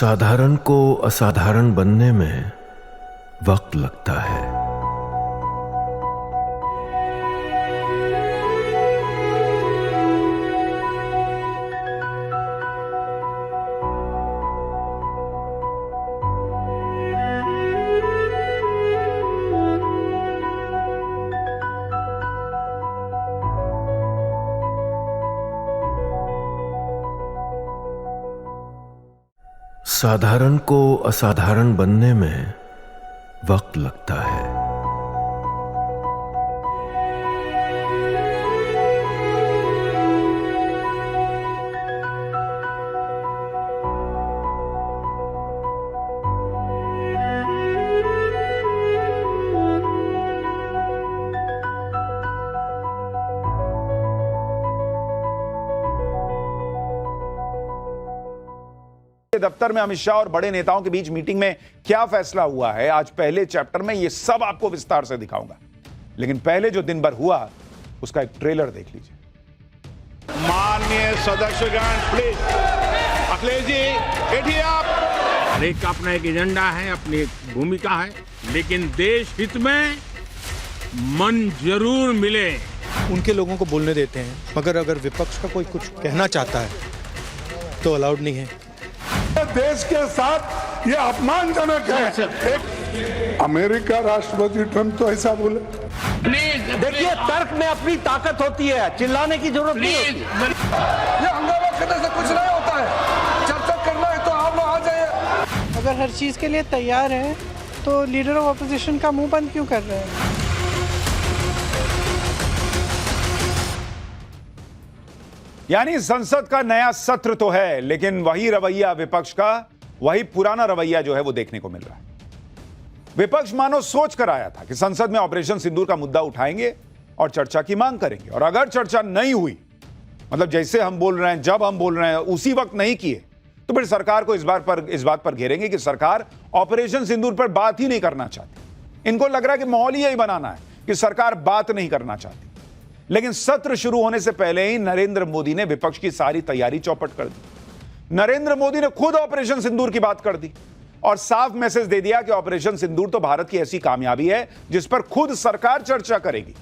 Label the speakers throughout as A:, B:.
A: साधारण को असाधारण बनने में वक्त लगता है। साधारण को असाधारण बनने में वक्त लगता है।
B: दफ्तर में अमित शाह और बड़े नेताओं के बीच मीटिंग में क्या फैसला हुआ है, आज पहले चैप्टर में ये सब आपको विस्तार से दिखाऊंगा। लेकिन पहले जो दिन भर हुआ उसका एक ट्रेलर देख लीजिए।
C: माननीय सदस्यगण, प्लीज अखिलेश जी बैठिए आप।
D: हर एक का अपना एक एजेंडा है, अपनी एक भूमिका है, लेकिन देश हित में मन जरूर मिले।
E: उनके लोगों को बोलने देते हैं, मगर अगर विपक्ष का कोई कुछ कहना चाहता है तो अलाउड नहीं है।
F: देश के साथ ये अपमानजनक है। एक अमेरिका राष्ट्रपति ट्रंप तो ऐसा बोले।
G: देखिए, तर्क में अपनी ताकत होती है, चिल्लाने की जरूरत नहीं होती।
F: ये हंगामा करने से कुछ नहीं होता है। चर्चा करना है तो आप लोग आ जाइए।
H: अगर हर चीज के लिए तैयार है तो लीडर ऑफ ऑपोजिशन का मुंह बंद क्यों कर रहे हैं?
B: यानी संसद का नया सत्र तो है, लेकिन वही रवैया विपक्ष का, वही पुराना रवैया जो है वो देखने को मिल रहा है। विपक्ष मानो सोच कर आया था कि संसद में ऑपरेशन सिंदूर का मुद्दा उठाएंगे और चर्चा की मांग करेंगे, और अगर चर्चा नहीं हुई, मतलब जैसे हम बोल रहे हैं, जब हम बोल रहे हैं उसी वक्त नहीं किए, तो फिर सरकार को इस बात पर घेरेंगे कि सरकार ऑपरेशन सिंदूर पर बात ही नहीं करना चाहती। इनको लग रहा है कि माहौल ही यही बनाना है कि सरकार बात नहीं करना चाहती। लेकिन सत्र शुरू होने से पहले ही नरेंद्र मोदी ने विपक्ष की सारी तैयारी चौपट कर दी। नरेंद्र मोदी ने खुद ऑपरेशन सिंदूर की बात कर दी और साफ मैसेज दे दिया कि ऑपरेशन सिंदूर तो भारत की ऐसी कामयाबी है जिस पर खुद सरकार चर्चा करेगी।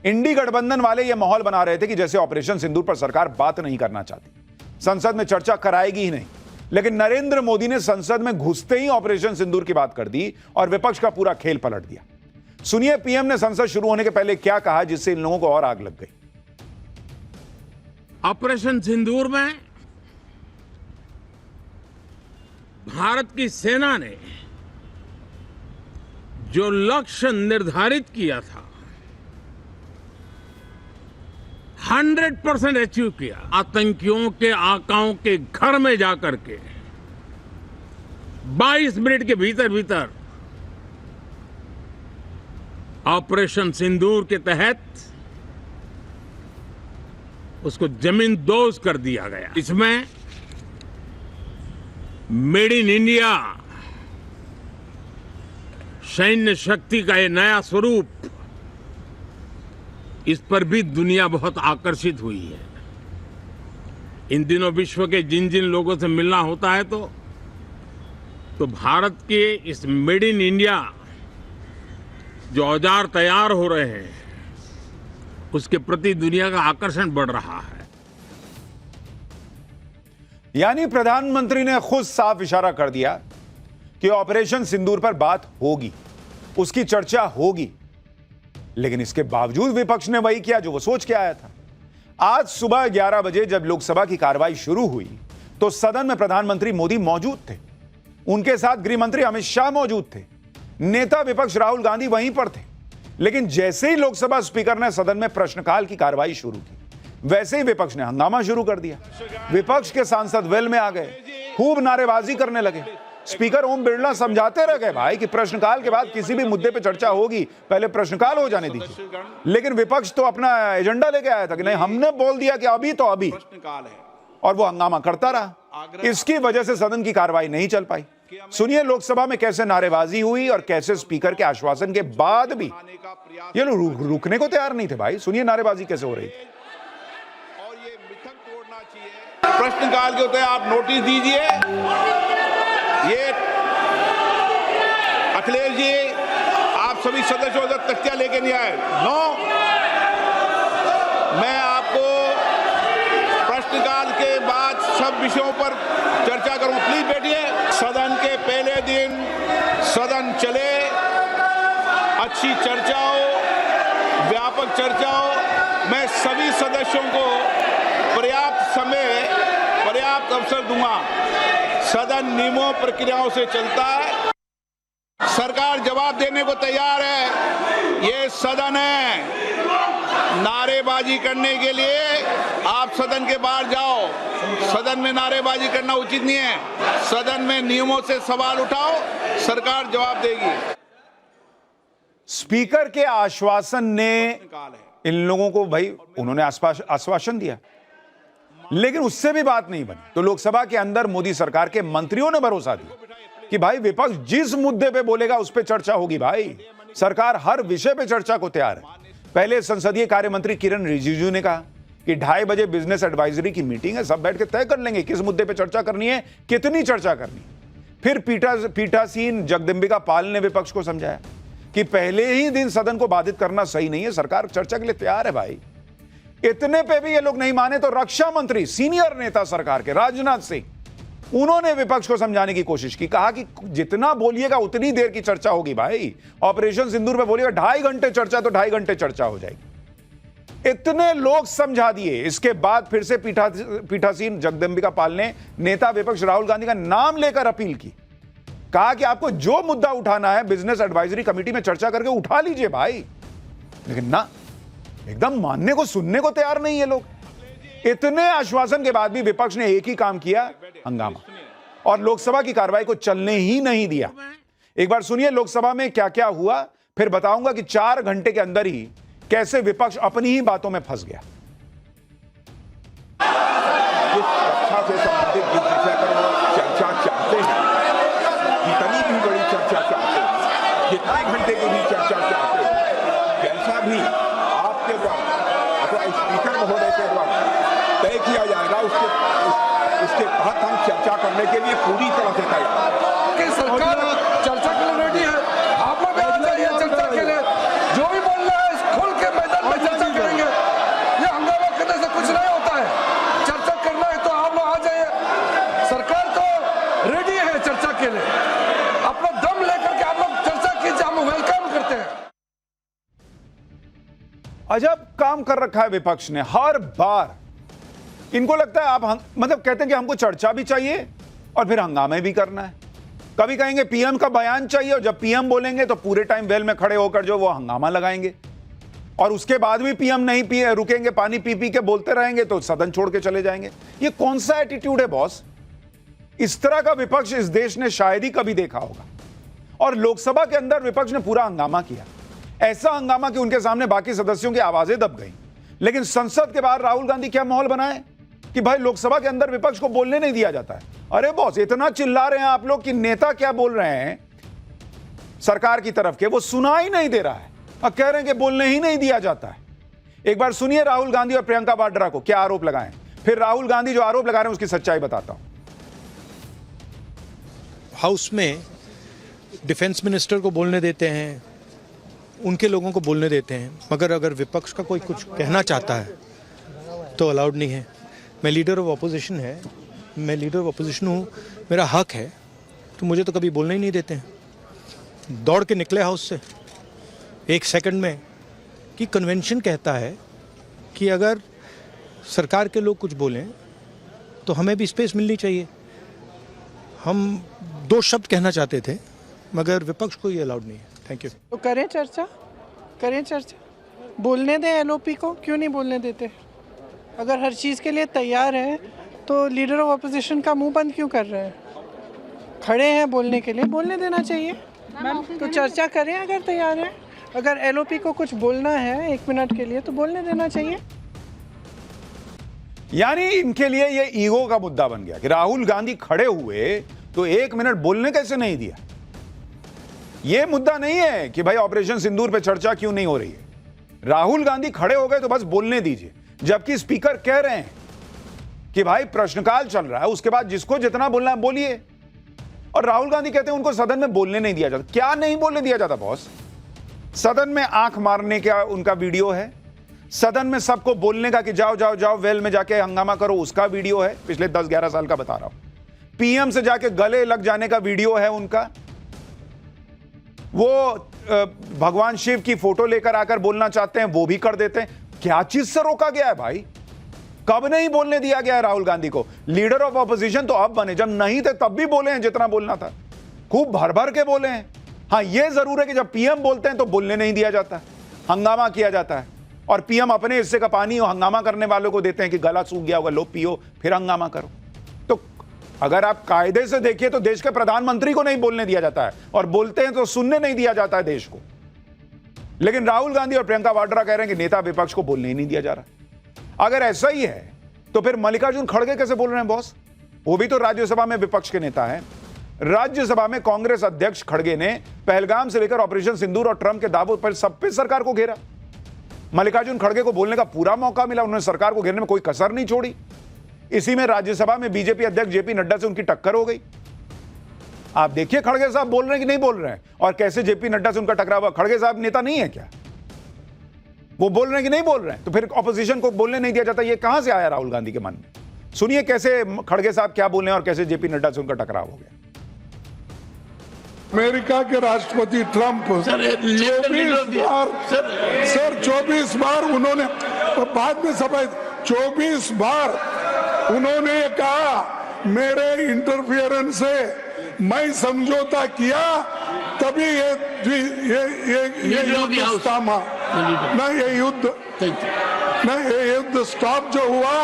B: इंडी गठबंधन वाले यह माहौल बना रहे थे कि जैसे ऑपरेशन सिंदूर पर सरकार बात नहीं करना चाहती, संसद में चर्चा कराएगी ही नहीं। लेकिन नरेंद्र मोदी ने संसद में घुसते ही ऑपरेशन सिंदूर की बात कर दी और विपक्ष का पूरा खेल पलट दिया। सुनिए पीएम ने संसद शुरू होने के पहले क्या कहा, जिससे इन लोगों को और आग लग गई।
D: ऑपरेशन सिंदूर में भारत की सेना ने जो लक्ष्य निर्धारित किया था 100% अचीव किया। आतंकियों के आकाओं के घर में जाकर के 22 मिनट के भीतर ऑपरेशन सिंदूर के तहत उसको जमींदोज कर दिया गया। इसमें मेड इन इंडिया सैन्य शक्ति का ये नया स्वरूप, इस पर भी दुनिया बहुत आकर्षित हुई है। इन दिनों विश्व के जिन जिन लोगों से मिलना होता है तो भारत के इस मेड इन इंडिया जो औजार तैयार हो रहे हैं उसके प्रति दुनिया का आकर्षण बढ़ रहा है।
B: यानी प्रधानमंत्री ने खुद साफ इशारा कर दिया कि ऑपरेशन सिंदूर पर बात होगी, उसकी चर्चा होगी। लेकिन इसके बावजूद विपक्ष ने वही किया जो वो सोच के आया था। आज सुबह 11 बजे जब लोकसभा की कार्रवाई शुरू हुई तो सदन में प्रधानमंत्री मोदी मौजूद थे, उनके साथ गृह मंत्री अमित शाह मौजूद थे, नेता विपक्ष राहुल गांधी वहीं पर थे। लेकिन जैसे ही लोकसभा स्पीकर ने सदन में प्रश्नकाल की कार्रवाई शुरू की, वैसे ही विपक्ष ने हंगामा शुरू कर दिया। विपक्ष के सांसद वेल में आ गए, खूब नारेबाजी करने लगे। स्पीकर ओम बिरला समझाते रह गए भाई कि प्रश्नकाल के बाद किसी भी मुद्दे पे चर्चा होगी, पहले प्रश्नकाल हो जाने दीजिए। लेकिन विपक्ष तो अपना एजेंडा लेके आया था कि नहीं, हमने बोल दिया कि अभी तो अभी, और वो हंगामा करता रहा। इसकी वजह से सदन की कार्रवाई नहीं चल पाई। सुनिए लोकसभा में कैसे नारेबाजी हुई और कैसे स्पीकर के आश्वासन के बाद भी ये लोग रुकने को तैयार नहीं थे। भाई सुनिए नारेबाजी कैसे हो रही थी।
C: प्रश्नकाल के उत्तर आप नोटिस दीजिए। कोई सदस्य उधर तख्तियां लेके नहीं आए। नो, मैं आपको प्रश्नकाल के बाद सब विषयों पर चर्चा करूंगा। प्लीज बैठिए। सदन के पहले दिन सदन चले, अच्छी चर्चा हो, व्यापक चर्चा हो। मैं सभी सदस्यों को पर्याप्त समय, पर्याप्त अवसर दूंगा। सदन नियमों प्रक्रियाओं से चलता है। सरकार जवाब देने को तैयार है। ये सदन है। नारेबाजी करने के लिए आप सदन के बाहर जाओ। सदन में नारेबाजी करना उचित नहीं है। सदन में नियमों से सवाल उठाओ, सरकार जवाब देगी।
B: स्पीकर के आश्वासन ने इन लोगों को, भाई उन्होंने आश्वासन दिया, लेकिन उससे भी बात नहीं बनी। तो लोकसभा के अंदर मोदी सरकार के मंत्रियों ने भरोसा दिया कि भाई विपक्ष जिस मुद्दे पे बोलेगा उस पे चर्चा होगी। भाई सरकार हर विषय पे चर्चा को तैयार है। पहले संसदीय कार्य मंत्री किरण रिजिजू ने कहा कि 2:30 बजे बिजनेस एडवाइजरी की मीटिंग है, सब बैठ के तय कर लेंगे किस मुद्दे पे चर्चा करनी है, कितनी चर्चा करनी है। फिर पीठासीन जगदम्बिका पाल ने विपक्ष को समझाया कि पहले ही दिन सदन को बाधित करना सही नहीं है, सरकार चर्चा के लिए तैयार है। भाई इतने पे भी ये लोग नहीं माने तो रक्षा मंत्री, सीनियर नेता सरकार के राजनाथ सिंह, उन्होंने विपक्ष को समझाने की कोशिश की। कहा कि जितना बोलिएगा उतनी देर की चर्चा होगी। भाई ऑपरेशन सिंदूर पे बोलिएगा 2.5 घंटे चर्चा, तो 2.5 घंटे चर्चा हो जाएगी। इतने लोग समझा दिए। इसके बाद फिर से पीठासीन जगदम्बिका पाल ने नेता विपक्ष राहुल गांधी का नाम लेकर अपील की। कहा कि आपको जो मुद्दा उठाना है बिजनेस एडवाइजरी कमेटी में चर्चा करके उठा लीजिए भाई। लेकिन ना, एकदम मानने को, सुनने को तैयार नहीं है लोग। इतने आश्वासन के बाद भी विपक्ष ने एक ही काम किया, हंगामा, और लोकसभा की कार्रवाई को चलने ही नहीं दिया। एक बार सुनिए लोकसभा में क्या क्या हुआ, फिर बताऊंगा कि 4 घंटे के अंदर ही कैसे विपक्ष अपनी ही बातों में फंस गया।
C: रक्षा से संबंधित जिस विषय पर वो चर्चा चाहते हैं, जितनी भी बड़ी चर्चा चाहते हैं, जितने घंटे की भी चर्चा चाहते हैं, जैसा भी आपके द्वारा अथवा स्पीकर महोदय के द्वारा तय किया जाएगा, उसके तहत हम चर्चा करने के लिए पूरी तरह से तैयार हैं।
G: सरकार चर्चा के लिए रेडी है। आप लोग आ जाइए चर्चा के लिए। जो भी बोलना है खुल के मैदान में चर्चा करेंगे। ये हंगामा करने से कुछ नहीं होता है। चर्चा करना है तो आप लोग आ जाइए। सरकार तो रेडी है चर्चा के लिए। अपना दम लेकर के आप लोग चर्चा कीजिए, हम वेलकम करते हैं।
B: अजब काम कर रखा है विपक्ष ने। हर बार इनको लगता है आप मतलब कहते हैं कि हमको चर्चा भी चाहिए और फिर हंगामे भी करना है। कभी कहेंगे पीएम का बयान चाहिए, और जब पीएम बोलेंगे तो पूरे टाइम वेल में खड़े होकर जो वो हंगामा लगाएंगे, और उसके बाद भी पीएम नहीं रुकेंगे, पानी पी पी के बोलते रहेंगे तो सदन छोड़ के चले जाएंगे। ये कौन सा एटीट्यूड है बॉस? इस तरह का विपक्ष इस देश ने शायद ही कभी देखा होगा। और लोकसभा के अंदर विपक्ष ने पूरा हंगामा किया, ऐसा हंगामा कि उनके सामने बाकी सदस्यों की आवाजें दब गई। लेकिन संसद के बाहर राहुल गांधी क्या माहौल बनाए कि भाई लोकसभा के अंदर विपक्ष को बोलने नहीं दिया जाता है। अरे बॉस, इतना चिल्ला रहे हैं आप लोग कि नेता क्या बोल रहे हैं सरकार की तरफ के, वो सुना ही नहीं दे रहा है, और कह रहे हैं कि बोलने ही नहीं दिया जाता है। एक बार सुनिए राहुल गांधी और प्रियंका वाड्रा को क्या आरोप लगाए, फिर राहुल गांधी जो आरोप लगा रहे हैं उसकी सच्चाई बताता हूं।
E: हाउस में डिफेंस मिनिस्टर को बोलने देते हैं, उनके लोगों को बोलने देते हैं, मगर अगर विपक्ष का कोई कुछ कहना चाहता है तो अलाउड नहीं है। मैं लीडर ऑफ अपोजिशन हूँ, मेरा हक है, तो मुझे तो कभी बोलने ही नहीं देते हैं। दौड़ के निकले हाउस से 1 सेकंड में कि कन्वेंशन कहता है कि अगर सरकार के लोग कुछ बोलें तो हमें भी स्पेस मिलनी चाहिए। हम 2 शब्द कहना चाहते थे, मगर विपक्ष को ये अलाउड नहीं है। Thank you.
H: तो करें चर्चा, बोलने दें एलओपी को, क्यों नहीं बोलने देते? अगर हर चीज़ के लिए तैयार है तो लीडर ऑफ अपोजिशन का मुंह बंद क्यों कर रहे हैं? खड़े हैं बोलने के लिए, बोलने देना चाहिए। तो चर्चा करें अगर तैयार है। अगर एलओपी को कुछ बोलना है 1 मिनट के लिए तो बोलने देना चाहिए।
B: यानी इनके लिए ये ईगो का मुद्दा बन गया कि राहुल गांधी खड़े हुए तो 1 मिनट बोलने कैसे नहीं दिया। ये मुद्दा नहीं है कि भाई ऑपरेशन सिंदूर पे चर्चा क्यों नहीं हो रही है। राहुल गांधी खड़े हो गए तो बस बोलने दीजिए, जबकि स्पीकर कह रहे हैं कि भाई प्रश्नकाल चल रहा है, उसके बाद जिसको जितना बोलना है बोलिए। और राहुल गांधी कहते हैं उनको सदन में बोलने नहीं दिया जाता। क्या नहीं बोलने दिया जाता बॉस? सदन में आंख मारने का उनका वीडियो है, सदन में सबको बोलने का कि जाओ जाओ जाओ वेल में जाके हंगामा करो उसका वीडियो है, पिछले 10-11 साल का बता रहा हूं। पीएम से जाके गले लग जाने का वीडियो है उनका। वो भगवान शिव की फोटो लेकर आकर बोलना चाहते हैं, वो भी कर देते हैं। क्या चीज से रोका गया है भाई? कब नहीं बोलने दिया गया है राहुल गांधी को? लीडर ऑफ ऑपोजिशन तो अब बने, जब नहीं थे तब भी बोले हैं जितना बोलना था, खूब भर भर के बोले हैं। हां, यह जरूर है कि जब पीएम बोलते हैं तो बोलने नहीं दिया जाता, हंगामा किया जाता है, और पीएम अपने हिस्से का पानी और हंगामा करने वालों को देते हैं कि गला सूख गया होगा, लो पियो फिर हंगामा करो। तो अगर आप कायदे से देखिए तो देश के प्रधानमंत्री को नहीं बोलने दिया जाता है, और बोलते हैं तो सुनने नहीं दिया जाता है देश को। लेकिन राहुल गांधी और प्रियंका वाड्रा कह रहे हैं कि नेता विपक्ष को बोलने ही नहीं दिया जा रहा। अगर ऐसा ही है तो फिर मल्लिकार्जुन खड़गे कैसे बोल रहे हैं बॉस? वो भी तो राज्यसभा में विपक्ष के नेता हैं। राज्यसभा में कांग्रेस अध्यक्ष खड़गे ने पहलगाम से लेकर ऑपरेशन सिंदूर और ट्रंप के दावों पर सब पे सरकार को घेरा। मल्लिकार्जुन खड़गे को बोलने का पूरा मौका मिला, उन्होंने सरकार को घेरने में कोई कसर नहीं छोड़ी। इसी में राज्यसभा में बीजेपी अध्यक्ष जेपी नड्डा से उनकी टक्कर हो गई। आप देखिए खड़गे साहब बोल रहे हैं कि नहीं बोल रहे हैं, और कैसे जेपी नड्डा से उनका टकराव हुआ। खड़गे साहब नेता नहीं है क्या? वो बोल रहे हैं कि नहीं बोल रहे हैं? तो फिर ऑपोजिशन को बोलने नहीं दिया जाता, ये कहां से आया राहुल गांधी के मन में? सुनिए कैसे खड़गे साहब क्या बोल रहे हैं और कैसे जेपी नड्डा से उनका टकराव हो गया।
F: अमेरिका के राष्ट्रपति ट्रंप 24 बार उन्होंने, बाद में सभा 24 बार उन्होंने कहा मेरे इंटरफियरेंस से मैं समझौता किया, तभी ये युद्ध थमा ना, ये युद्ध स्टॉप जो हुआ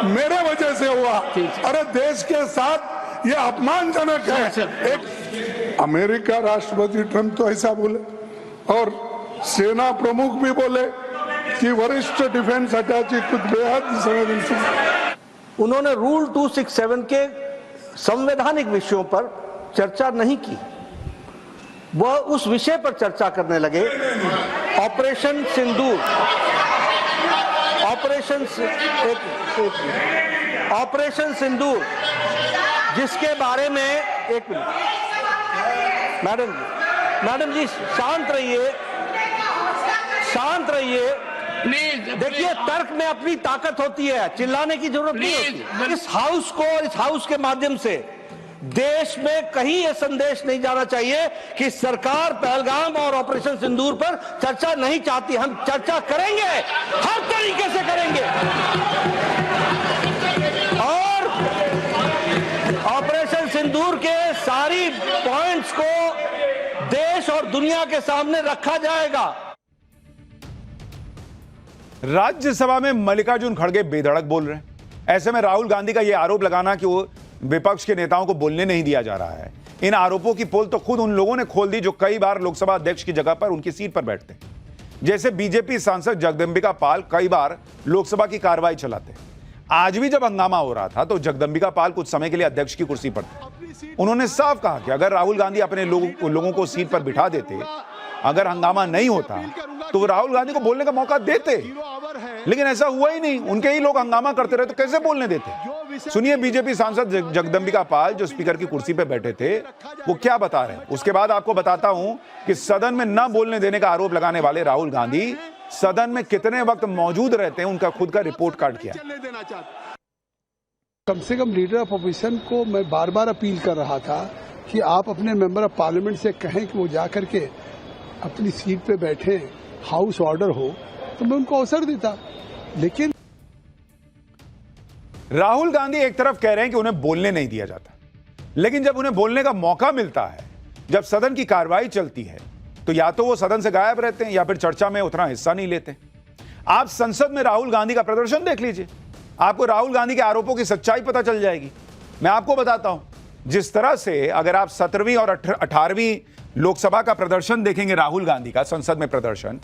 F: मेरे वजह से हुआ। अरे देश के साथ ये अपमानजनक है। एक अमेरिका राष्ट्रपति ट्रंप तो ऐसा बोले, और सेना प्रमुख भी बोले कि वरिष्ठ डिफेंस अटैची कुछ बेहद संवेदनशील।
I: उन्होंने रूल 267 के संवैधानिक विषयों पर चर्चा नहीं की, वह उस विषय पर चर्चा करने लगे, ऑपरेशन सिंदूर, ऑपरेशन सिंदूर, जिसके बारे में एक मिनट मैडम जी शांत रहिए प्लीज। देखिए तर्क में अपनी ताकत होती है, चिल्लाने की जरूरत नहीं होती। इस हाउस को और इस हाउस के माध्यम से देश में कहीं यह संदेश नहीं जाना चाहिए कि सरकार पहलगाम और ऑपरेशन सिंदूर पर चर्चा नहीं चाहती। हम चर्चा करेंगे, हर तरीके से करेंगे, और ऑपरेशन सिंदूर के सारी पॉइंट्स को देश और दुनिया के सामने रखा जाएगा।
B: राज्यसभा में मल्लिकार्जुन खड़गे बेधड़क बोल रहे हैं। ऐसे में राहुल गांधी का यह आरोप लगाना कि वो विपक्ष के नेताओं को बोलने नहीं दिया जा रहा है, इन आरोपों की पोल तो खुद उन लोगों ने खोल दी जो कई बार लोकसभा अध्यक्ष की जगह पर उनकी सीट पर बैठते हैं। जैसे बीजेपी सांसद जगदंबिका पाल कई बार लोकसभा की कार्रवाई चलाते। आज भी जब हंगामा हो रहा था तो जगदंबिका पाल कुछ समय के लिए अध्यक्ष की कुर्सी पर थे। उन्होंने साफ कहा कि अगर राहुल गांधी अपने लोगों को सीट पर बिठा देते, अगर हंगामा नहीं होता तो वो राहुल गांधी को बोलने का मौका देते, लेकिन ऐसा हुआ ही नहीं। उनके ही लोग हंगामा करते रहे तो कैसे बोलने देते? सुनिए बीजेपी सांसद जगदंबिका पाल जो स्पीकर की कुर्सी पर बैठे थे वो क्या बता रहे हैं। उसके बाद आपको बताता हूं कि सदन में न बोलने देने का आरोप लगाने वाले राहुल गांधी सदन में कितने वक्त मौजूद रहते हैं, उनका खुद का रिपोर्ट कार्ड किया।
F: कम से कम लीडर ऑफ ऑपोजिशन को मैं बार बार अपील कर रहा था कि आप अपने मेंबर ऑफ पार्लियामेंट से कहें कि वो जाकर के अपनी सीट पे बैठे, हाउस ऑर्डर हो तो मैं उनको अवसर देता। लेकिन
B: राहुल गांधी एक तरफ कह रहे हैं कि उन्हें बोलने नहीं दिया जाता, लेकिन जब उन्हें बोलने का मौका मिलता है, जब सदन की कार्रवाई चलती है, तो या तो वो सदन से गायब रहते हैं या फिर चर्चा में उतना हिस्सा नहीं लेते। आप संसद में राहुल गांधी का प्रदर्शन देख लीजिए, आपको राहुल गांधी के आरोपों की सच्चाई पता चल जाएगी। मैं आपको बताता हूं, जिस तरह से अगर आप 17वीं और 18वीं लोकसभा का प्रदर्शन देखेंगे राहुल गांधी का संसद में प्रदर्शन,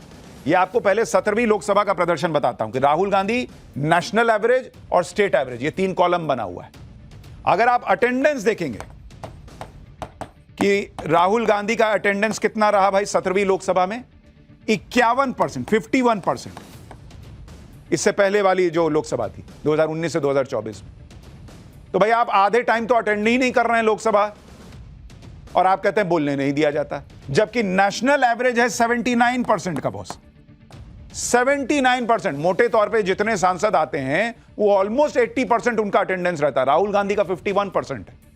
B: ये आपको पहले 17वीं लोकसभा का प्रदर्शन बताता हूं कि राहुल गांधी नेशनल एवरेज और स्टेट एवरेज, ये 3 कॉलम बना हुआ है। अगर आप अटेंडेंस देखेंगे कि राहुल गांधी का अटेंडेंस कितना रहा भाई 17वीं लोकसभा में, 51%, 51%। इससे पहले वाली जो लोकसभा थी 2019 से 2024 में, तो भाई आप आधे टाइम तो अटेंड ही नहीं कर रहे हैं लोकसभा। और आप कहते हैं बोलने नहीं दिया जाता, जबकि नेशनल एवरेज है 79% का बॉस। 79%। मोटे तौर पे जितने सांसद आते हैं वो ऑलमोस्ट 80% उनका अटेंडेंस रहता है। राहुल गांधी का 51% है।